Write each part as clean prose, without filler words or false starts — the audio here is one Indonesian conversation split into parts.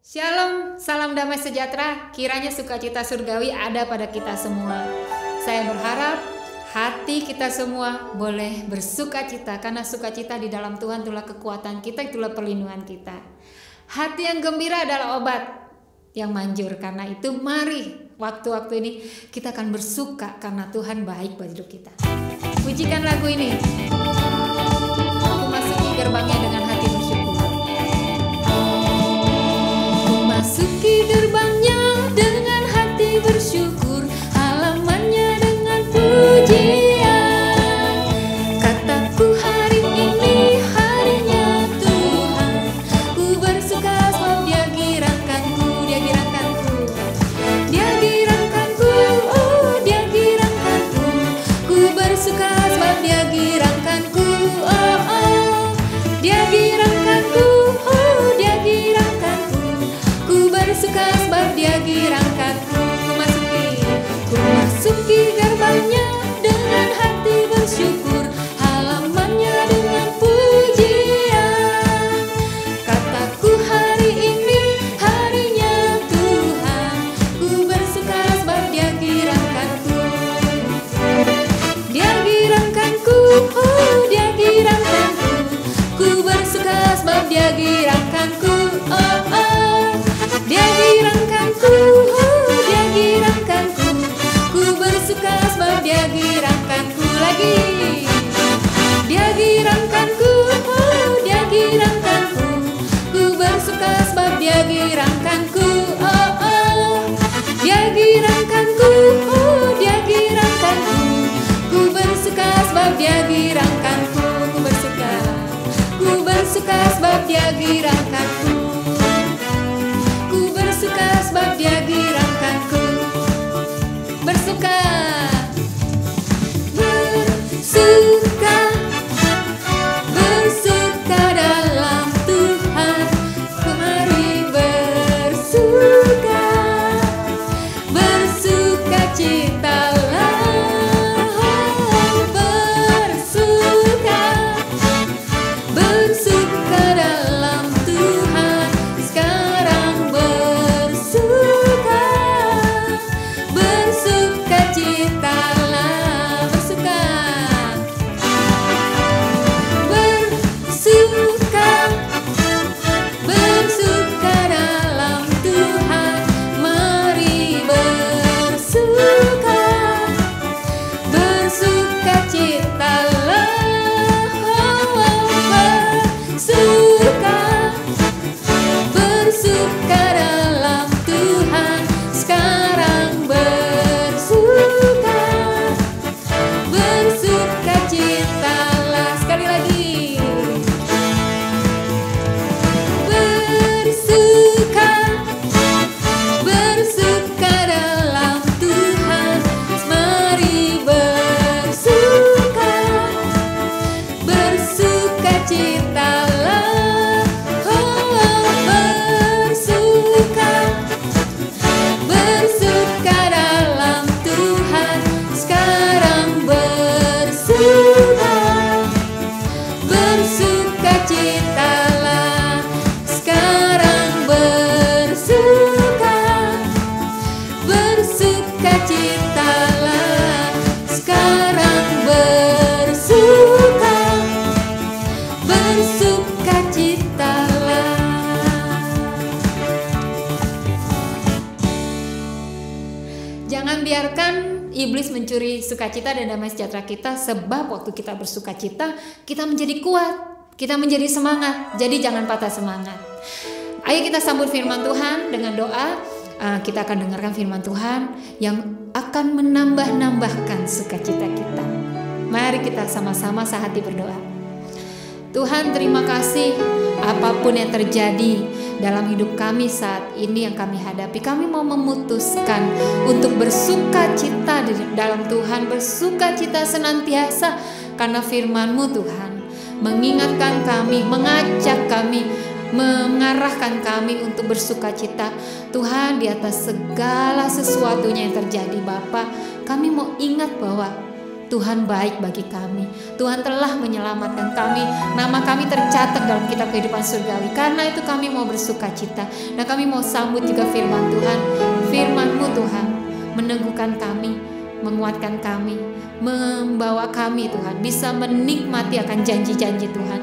Shalom, salam damai sejahtera, kiranya sukacita surgawi ada pada kita semua. Saya berharap hati kita semua boleh bersukacita, karena sukacita di dalam Tuhan itulah kekuatan kita, itulah perlindungan kita. Hati yang gembira adalah obat yang manjur, karena itu mari waktu-waktu ini kita akan bersuka karena Tuhan baik buat hidup kita. Pujikan lagu ini. Aku masuki gerbangnya dengan hati bersyukur. Masuki gerbangnya dengan hati bersyukur, halamannya dengan pujian. Kataku hari ini harinya Tuhan, ku bersuka sebab Dia girangkanku, Dia girangkanku, Dia girangkanku, oh Dia girangkanku. Ku bersuka sebab Dia girangkanku, oh oh Dia girangkanku, oh Dia girangkanku. Ku bersuka sebab Dia girangkanku. Ku masuki gerbangnya dengan hati bersyukur, halamannya dengan pujian. Kataku hari ini harinya Tuhan, ku bersuka sebab Dia girangkanku. Dia girangkanku, oh Dia girangkanku. Ku bersuka sebab Dia girangkanku, oh oh Dia girangkanku, oh Dia girangkanku. Ku bersuka sebab Dia girangkanku lagi. Dia girangkanku, oh Dia girangkanku. Ku bersuka sebab Dia girangkanku, oh oh Dia girangkanku, oh Dia girangkanku. Ku bersuka sebab Dia girangkanku. Ku bersuka sebab Dia girangkanku. Ku bersuka sebab Dia girangkanku. Bersuka, bersuka, bersuka dalam Tuhan. Mari bersuka, bersukacitalah. Bersuka, bersuka dalam Tuhan. Sekarang bersuka, bersukacitalah. Bersuka, bersuka, bersuka dalam Tuhan. Mari bersuka, bersukacitalah. Bersuka, bersuka dalam Tuhan. Sekarang bersuka, bersukacitalah. Sekali lagi. Bersuka, bersuka dalam Tuhan. Mari bersuka, bersukacitalah. Bersuka, bersuka dalam Tuhan. Sekarang bersuka, bersukacitalah. Sekarang bersuka, bersukacitalah. Sekarang bersuka, bersukacitalah. Jangan biarkan iblis mencuri sukacita dan damai sejahtera kita, sebab waktu kita bersukacita, kita menjadi kuat, kita menjadi semangat. Jadi jangan patah semangat. Ayo kita sambut firman Tuhan dengan doa. Kita akan dengarkan firman Tuhan yang akan menambah-nambahkan sukacita kita. Mari kita sama-sama sehati berdoa. Tuhan, terima kasih apapun yang terjadi dalam hidup kami saat ini yang kami hadapi. Kami mau memutuskan untuk bersukacita di dalam Tuhan, bersukacita senantiasa karena firman-Mu Tuhan mengingatkan kami, mengajak kami, mengarahkan kami untuk bersukacita. Tuhan, di atas segala sesuatunya yang terjadi Bapa, kami mau ingat bahwa Tuhan baik bagi kami. Tuhan telah menyelamatkan kami. Nama kami tercatat dalam kitab kehidupan surgawi. Karena itu kami mau bersuka cita. Dan kami mau sambut juga firman Tuhan. Firman-Mu Tuhan meneguhkan kami, menguatkan kami, membawa kami Tuhan bisa menikmati akan janji-janji Tuhan.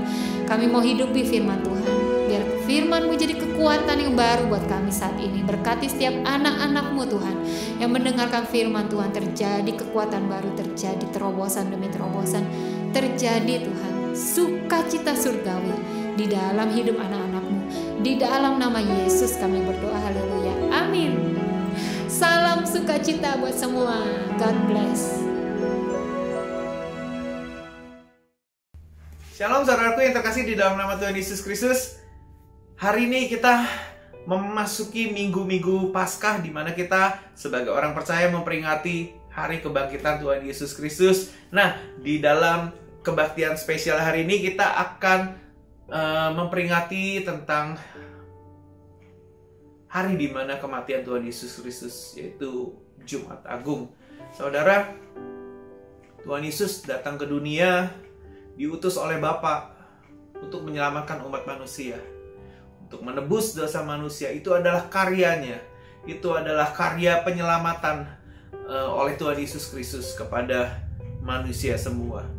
Kami mau hidupi firman Tuhan. Biar firman-Mu jadi kekuatan yang baru buat kami saat ini. Berkati setiap anak-anak-Mu Tuhan yang mendengarkan firman Tuhan. Terjadi kekuatan baru, terjadi terobosan demi terobosan. Terjadi Tuhan sukacita surgawi di dalam hidup anak-anak-Mu. Di dalam nama Yesus kami berdoa, haleluya, amin. Salam sukacita buat semua. God bless. Shalom saudaraku yang terkasih di dalam nama Tuhan Yesus Kristus. Hari ini kita memasuki minggu-minggu Paskah, di mana kita sebagai orang percaya memperingati hari kebangkitan Tuhan Yesus Kristus. Nah, di dalam kebaktian spesial hari ini kita akan memperingati tentang hari di mana kematian Tuhan Yesus Kristus, yaitu Jumat Agung. Saudara, Tuhan Yesus datang ke dunia, diutus oleh Bapa untuk menyelamatkan umat manusia, untuk menebus dosa manusia. Itu adalah karyanya, itu adalah karya penyelamatan oleh Tuhan Yesus Kristus kepada manusia semua.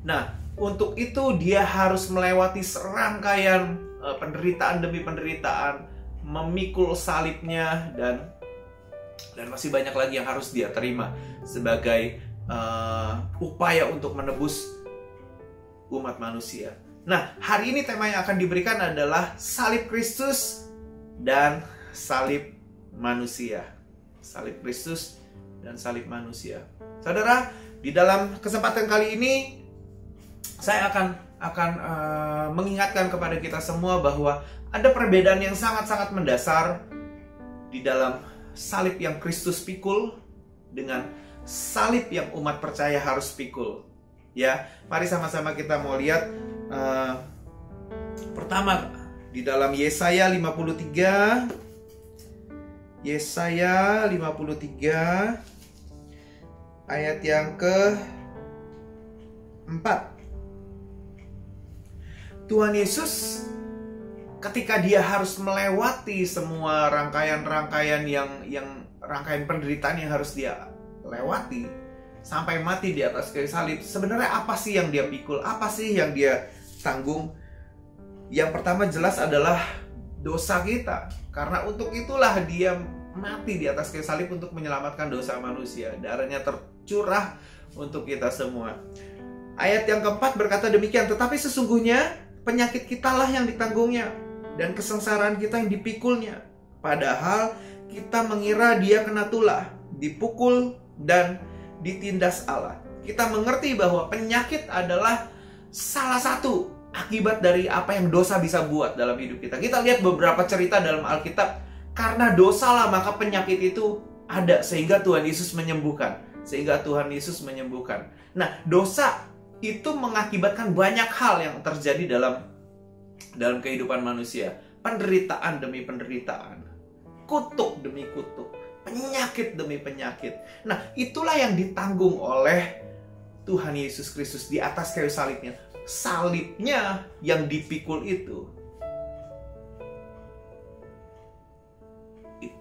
Nah, untuk itu dia harus melewati serangkaian penderitaan demi penderitaan, memikul salibnya, dan masih banyak lagi yang harus dia terima sebagai upaya untuk menebus umat manusia. Nah, hari ini tema yang akan diberikan adalah salib Kristus dan salib manusia. Salib Kristus dan salib manusia. Saudara, di dalam kesempatan kali ini saya akan mengingatkan kepada kita semua bahwa ada perbedaan yang sangat-sangat mendasar di dalam salib yang Kristus pikul dengan salib yang umat percaya harus pikul. Ya, mari sama-sama kita mau lihat pertama di dalam Yesaya 53. Yesaya 53 ayat yang ke-4. Tuhan Yesus ketika dia harus melewati semua rangkaian-rangkaian yang rangkaian penderitaan yang harus dia lewati sampai mati di atas kayu salib, sebenarnya apa sih yang dia pikul? Apa sih yang dia tanggung? Yang pertama jelas adalah dosa kita. Karena untuk itulah dia mati di atas kayu salib untuk menyelamatkan dosa manusia. Darahnya tercurah untuk kita semua. Ayat yang keempat berkata demikian, tetapi sesungguhnya penyakit kitalah yang ditanggungnya dan kesengsaraan kita yang dipikulnya. Padahal kita mengira dia kena tulah, dipukul dan ditindas Allah. Kita mengerti bahwa penyakit adalah salah satu akibat dari apa yang dosa bisa buat dalam hidup kita. Kita lihat beberapa cerita dalam Alkitab. Karena dosa lah maka penyakit itu ada, sehingga Tuhan Yesus menyembuhkan. Nah, dosa itu mengakibatkan banyak hal yang terjadi dalam kehidupan manusia. Penderitaan demi penderitaan, kutuk demi kutuk, penyakit demi penyakit. Nah, itulah yang ditanggung oleh Tuhan Yesus Kristus di atas kayu salibnya. Salibnya yang dipikul itu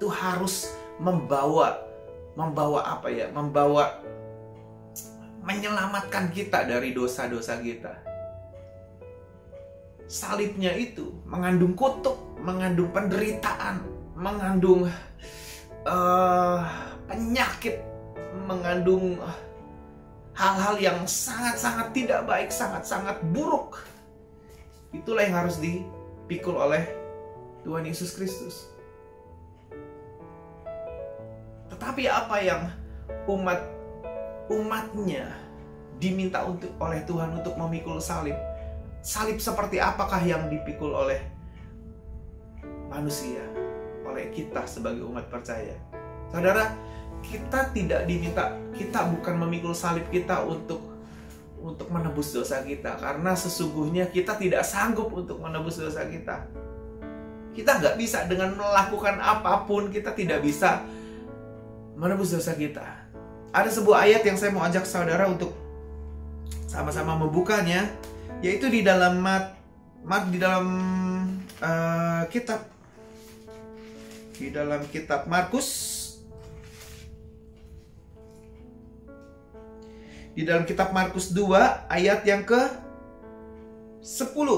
harus membawa apa ya? Membawa menyelamatkan kita dari dosa-dosa kita. Salibnya itu mengandung kutuk, mengandung penderitaan, mengandung penyakit, mengandung hal-hal yang sangat-sangat tidak baik, sangat-sangat buruk. Itulah yang harus dipikul oleh Tuhan Yesus Kristus. Tetapi apa yang umatnya diminta oleh Tuhan untuk memikul salib? Salib seperti apakah yang dipikul oleh manusia, oleh kita sebagai umat percaya? Saudara, kita tidak diminta, kita bukan memikul salib kita untuk menebus dosa kita, karena sesungguhnya kita tidak sanggup untuk menebus dosa kita. Kita nggak bisa dengan melakukan apapun, kita tidak bisa menebus dosa kita. Ada sebuah ayat yang saya mau ajak saudara untuk sama-sama membukanya, yaitu di dalam kitab Markus, di dalam kitab Markus 2 ayat yang ke-10.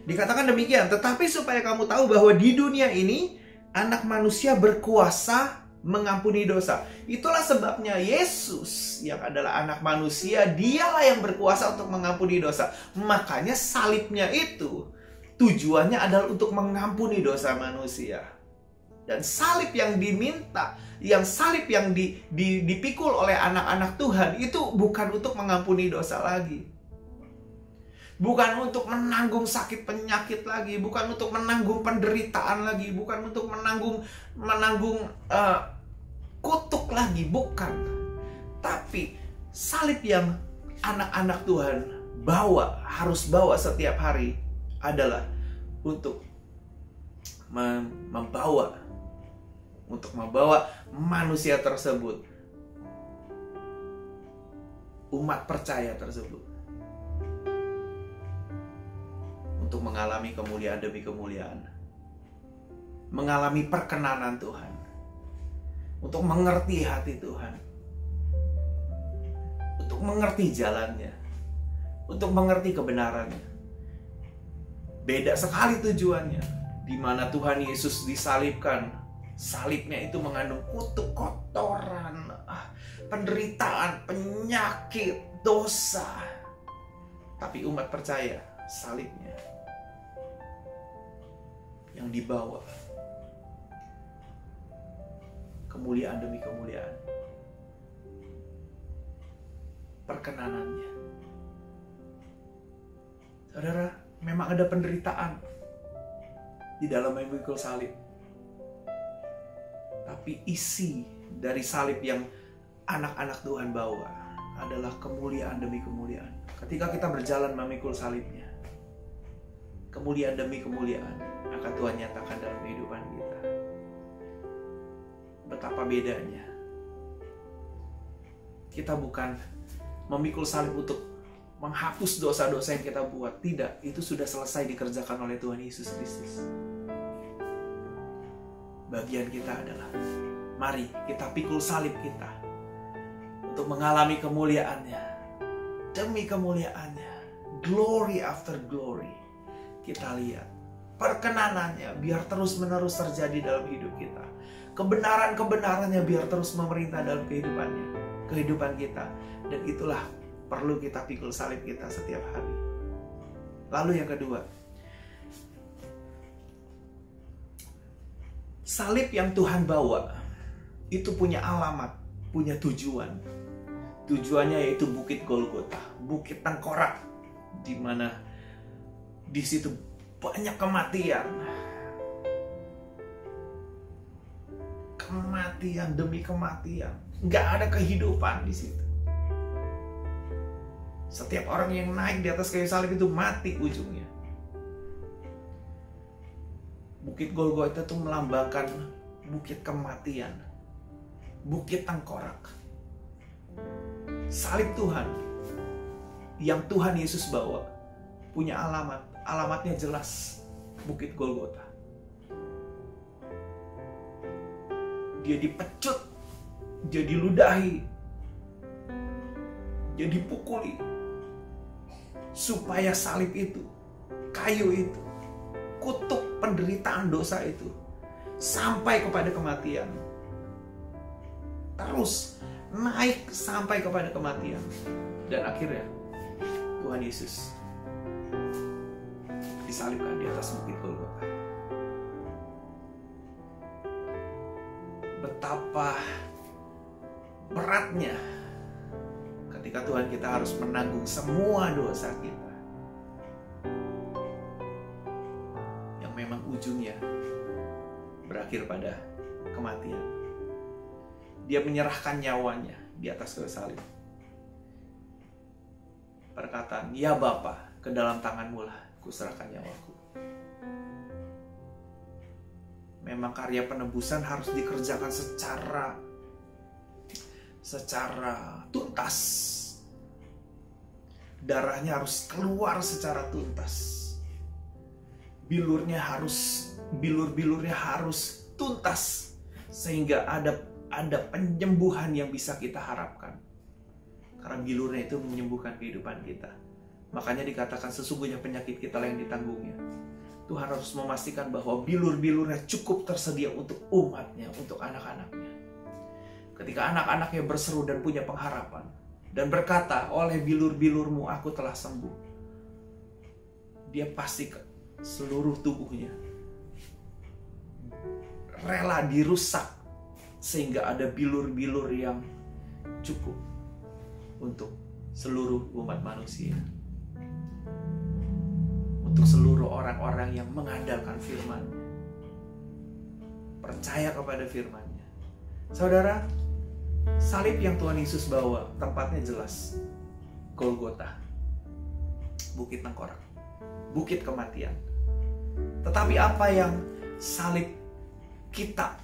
Dikatakan demikian, tetapi supaya kamu tahu bahwa di dunia ini Anak Manusia berkuasa mengampuni dosa. Itulah sebabnya Yesus yang adalah Anak Manusia, dialah yang berkuasa untuk mengampuni dosa. Makanya salibnya itu tujuannya adalah untuk mengampuni dosa manusia. Dan salib yang diminta, salib yang dipikul oleh anak-anak Tuhan itu bukan untuk mengampuni dosa lagi. Bukan untuk menanggung sakit penyakit lagi, bukan untuk menanggung penderitaan lagi, bukan untuk menanggung kutuk lagi, bukan. Tapi salib yang anak-anak Tuhan harus bawa setiap hari adalah untuk membawa manusia tersebut, umat percaya tersebut, untuk mengalami kemuliaan demi kemuliaan, mengalami perkenanan Tuhan, untuk mengerti hati Tuhan, untuk mengerti jalannya, untuk mengerti kebenarannya. Beda sekali tujuannya, di mana Tuhan Yesus disalibkan. Salibnya itu mengandung kutuk, kotoran, penderitaan, penyakit, dosa. Tapi umat percaya, salibnya yang dibawa kemuliaan demi kemuliaan, perkenanannya. Saudara, memang ada penderitaan di dalam memikul salib. Tapi isi dari salib yang anak-anak Tuhan bawa adalah kemuliaan demi kemuliaan. Ketika kita berjalan memikul salibnya, kemuliaan demi kemuliaan akan Tuhan nyatakan dalam kehidupan kita. Betapa bedanya. Kita bukan memikul salib untuk menghapus dosa-dosa yang kita buat. Tidak, itu sudah selesai dikerjakan oleh Tuhan Yesus Kristus. Bagian kita adalah, mari kita pikul salib kita untuk mengalami kemuliaannya demi kemuliaannya, glory after glory. Kita lihat perkenanannya biar terus-menerus terjadi dalam hidup kita, kebenaran-kebenarannya biar terus memerintah dalam kehidupan kita. Dan itulah perlu kita pikul salib kita setiap hari. Lalu yang kedua, salib yang Tuhan bawa itu punya alamat, punya tujuan. Tujuannya yaitu Bukit Golgota, Bukit Tengkorak, di mana di situ banyak kematian. Kematian demi kematian. Nggak ada kehidupan di situ. Setiap orang yang naik di atas kayu salib itu mati ujungnya. Bukit Golgota itu melambangkan bukit kematian, Bukit Tengkorak. Salib Tuhan yang Tuhan Yesus bawa punya alamat. Alamatnya jelas, Bukit Golgota. Dia dipecut, dia diludahi, dia dipukuli, supaya salib itu, kayu itu, kutuk penderitaan dosa itu sampai kepada kematian. Terus naik sampai kepada kematian. Dan akhirnya Tuhan Yesus disalibkan di atas Bukit Golgota. Betapa beratnya ketika Tuhan kita harus menanggung semua dosa kita, yang memang ujungnya berakhir pada kematian. Dia menyerahkan nyawanya di atas kayu salib. Perkataan, "Ya Bapa, ke dalam tangan-Mu lah kuserahkan nyawaku." Memang karya penebusan harus dikerjakan secara tuntas. darahnya harus keluar secara tuntas. Bilur-bilurnya harus tuntas sehingga ada penyembuhan yang bisa kita harapkan. Karena bilurnya itu menyembuhkan kehidupan kita. Makanya dikatakan sesungguhnya penyakit kita yang ditanggungnya. Tuhan harus memastikan bahwa bilur-bilurnya cukup tersedia untuk umatnya, untuk anak-anaknya. Ketika anak-anaknya berseru dan punya pengharapan dan berkata, oleh bilur-bilurmu aku telah sembuh, dia pasti seluruh tubuhnya rela dirusak sehingga ada bilur-bilur yang cukup untuk seluruh umat manusia, untuk seluruh orang-orang yang mengandalkan firman-Nya, percaya kepada firman-Nya. Saudara, salib yang Tuhan Yesus bawa tempatnya jelas, Golgota, Bukit Tengkorak, Bukit Kematian. Tetapi apa yang salib kita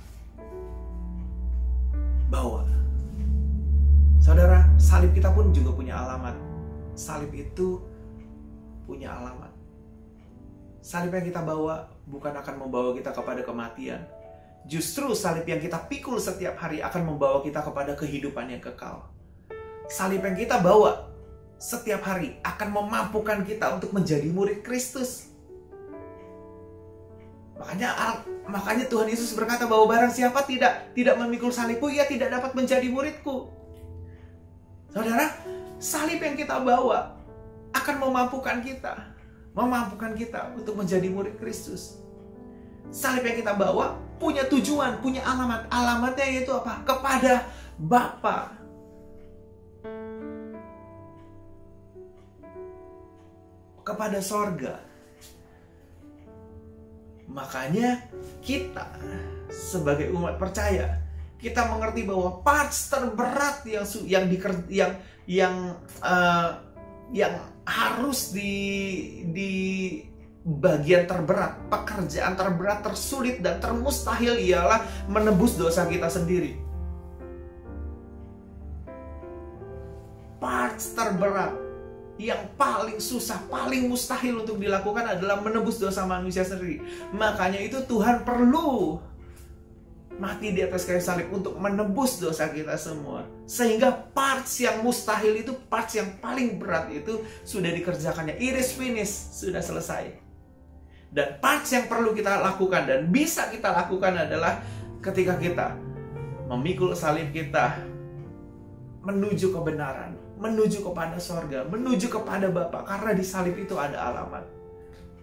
bawa? Saudara, salib kita pun juga punya alamat. Salib itu punya alamat. Salib yang kita bawa bukan akan membawa kita kepada kematian. Justru salib yang kita pikul setiap hari akan membawa kita kepada kehidupan yang kekal. Salib yang kita bawa setiap hari akan memampukan kita untuk menjadi murid Kristus. Makanya Tuhan Yesus berkata bahwa barang siapa tidak memikul salibku, ia tidak dapat menjadi muridku. Saudara, salib yang kita bawa akan memampukan kita untuk menjadi murid Kristus. Salib yang kita bawa punya tujuan, punya alamat. Alamatnya yaitu apa? Kepada Bapa. Kepada sorga. Makanya kita sebagai umat percaya, kita mengerti bahwa parts terberat yang harus di bagian terberat, pekerjaan terberat, tersulit dan termustahil ialah menebus dosa kita sendiri. Parts terberat yang paling susah, paling mustahil untuk dilakukan adalah menebus dosa manusia sendiri. Makanya itu Tuhan perlu mati di atas kayu salib untuk menebus dosa kita semua. Sehingga parts yang mustahil itu, parts yang paling berat itu sudah dikerjakannya. Iris finish, sudah selesai. Dan parts yang perlu kita lakukan dan bisa kita lakukan adalah ketika kita memikul salib kita menuju kebenaran, menuju kepada sorga, menuju kepada Bapa. Karena di salib itu ada alamat.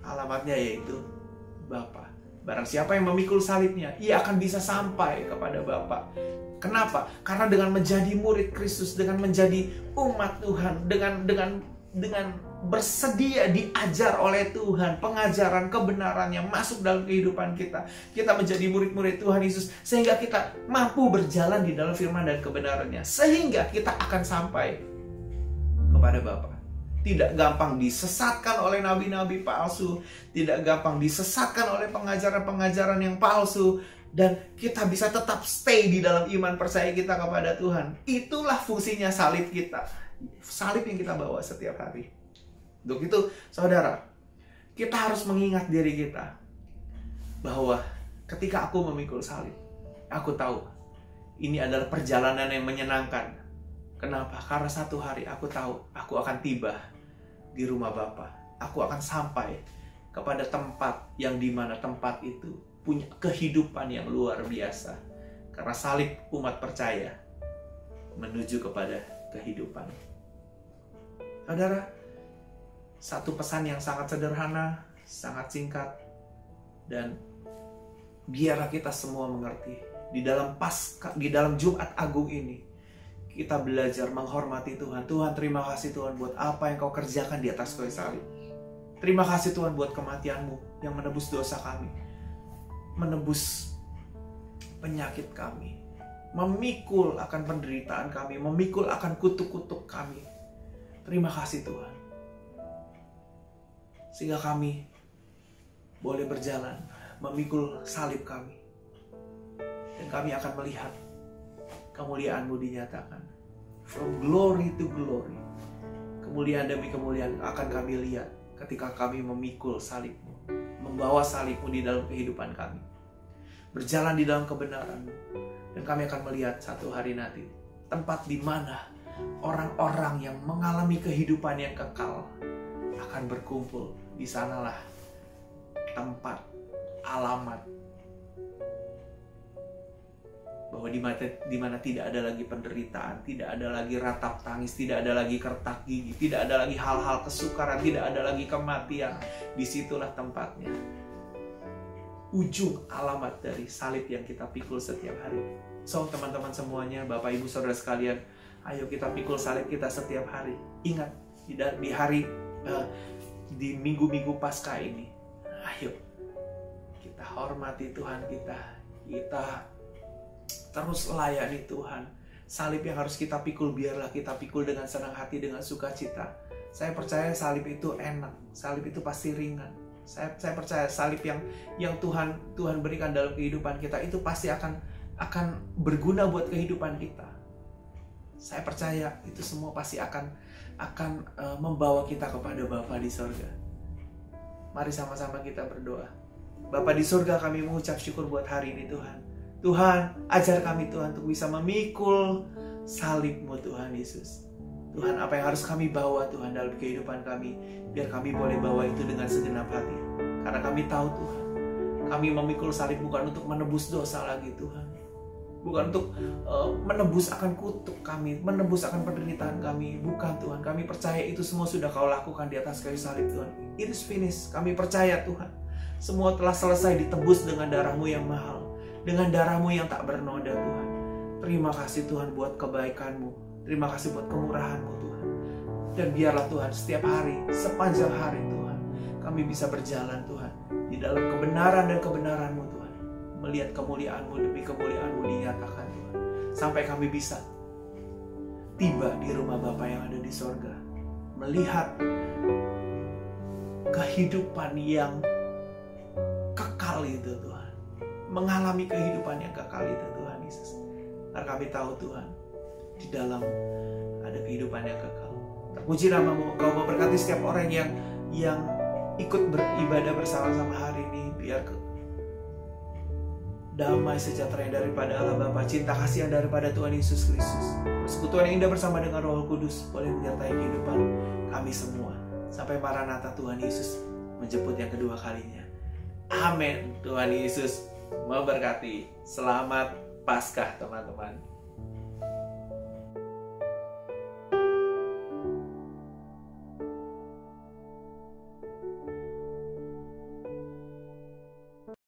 Alamatnya yaitu Bapa. Barang siapa yang memikul salibnya, ia akan bisa sampai kepada Bapa. Kenapa? Karena dengan menjadi murid Kristus, dengan menjadi umat Tuhan, dengan bersedia diajar oleh Tuhan, pengajaran kebenaran yang masuk dalam kehidupan kita, kita menjadi murid-murid Tuhan Yesus, sehingga kita mampu berjalan di dalam firman dan kebenarannya, sehingga kita akan sampai kepada Bapa. Tidak gampang disesatkan oleh nabi-nabi palsu, tidak gampang disesatkan oleh pengajaran-pengajaran yang palsu, dan kita bisa tetap stay di dalam iman percaya kita kepada Tuhan. Itulah fungsinya salib kita, salib yang kita bawa setiap hari. Untuk itu, saudara, kita harus mengingat diri kita bahwa ketika aku memikul salib, aku tahu ini adalah perjalanan yang menyenangkan. Kenapa? Karena satu hari aku tahu aku akan tiba di rumah Bapa. Aku akan sampai kepada tempat yang dimana tempat itu punya kehidupan yang luar biasa. Karena salib umat percaya menuju kepada kehidupan. Saudara, satu pesan yang sangat sederhana, sangat singkat, dan biarlah kita semua mengerti. Di dalam Jumat Agung ini, kita belajar menghormati Tuhan. Tuhan, terima kasih Tuhan buat apa yang kau kerjakan di atas kayu salib. Terima kasih Tuhan buat kematian-Mu yang menebus dosa kami, menebus penyakit kami, memikul akan penderitaan kami, memikul akan kutuk-kutuk kami. Terima kasih Tuhan. Sehingga kami boleh berjalan memikul salib kami. Dan kami akan melihat kemuliaan-Mu dinyatakan. From glory to glory. kemuliaan demi kemuliaan akan kami lihat ketika kami memikul salib-Mu, membawa salib-Mu di dalam kehidupan kami, berjalan di dalam kebenaran-Mu. Dan kami akan melihat satu hari nanti tempat di mana orang-orang yang mengalami kehidupan yang kekal akan berkumpul. Di sanalah tempat, alamat bahwa di mana tidak ada lagi penderitaan, tidak ada lagi ratap tangis, tidak ada lagi kertak gigi, tidak ada lagi hal-hal kesukaran, tidak ada lagi kematian. Disitulah tempatnya. Ujung alamat dari salib yang kita pikul setiap hari. So, teman-teman semuanya, Bapak Ibu Saudara sekalian, ayo kita pikul salib kita setiap hari. Ingat, di hari di minggu-minggu Paskah ini, ayo kita hormati Tuhan kita terus layani Tuhan. Salib yang harus kita pikul, biarlah kita pikul dengan senang hati, dengan sukacita. Saya percaya salib itu enak, salib itu pasti ringan. Saya percaya salib yang Tuhan berikan dalam kehidupan kita itu pasti akan berguna buat kehidupan kita. Saya percaya itu semua pasti akan membawa kita kepada Bapa di sorga. Mari sama-sama kita berdoa. Bapa di sorga, kami mengucap syukur buat hari ini Tuhan. Tuhan, ajar kami Tuhan untuk bisa memikul salib-Mu Tuhan Yesus. Tuhan, apa yang harus kami bawa Tuhan dalam kehidupan kami, biar kami boleh bawa itu dengan segenap hati. Karena kami tahu Tuhan, kami memikul salib bukan untuk menebus dosa lagi Tuhan. Bukan untuk menebus akan kutuk kami, menebus akan penderitaan kami. Bukan Tuhan, kami percaya itu semua sudah Kau lakukan di atas kayu salib Tuhan. It is finished. Kami percaya Tuhan, semua telah selesai ditebus dengan darah-Mu yang mahal, dengan darah-Mu yang tak bernoda Tuhan. Terima kasih Tuhan buat kebaikan-Mu, terima kasih buat kemurahan-Mu Tuhan. Dan biarlah Tuhan setiap hari, sepanjang hari Tuhan, kami bisa berjalan Tuhan di dalam kebenaran dan kebenaran-Mu Tuhan, melihat kemuliaan-Mu demi kemuliaan-Mu dinyatakan Tuhan, sampai kami bisa tiba di rumah Bapa yang ada di sorga, melihat kehidupan yang kekal itu Tuhan, mengalami kehidupan yang kekal itu Tuhan Yesus. Karena kami tahu Tuhan, di dalam ada kehidupan yang kekal. Terpuji nama-Mu, Kau memberkati setiap orang yang ikut beribadah bersama-sama hari ini. Biar damai sejahtera yang daripada Allah Bapa, cinta kasih yang daripada Tuhan Yesus Kristus, persekutuan yang indah bersama dengan Roh Kudus boleh menyertai kehidupan kami semua sampai Maranatha Tuhan Yesus menjemput yang kedua kalinya. Amin. Tuhan Yesus memberkati. Selamat Paskah teman-teman.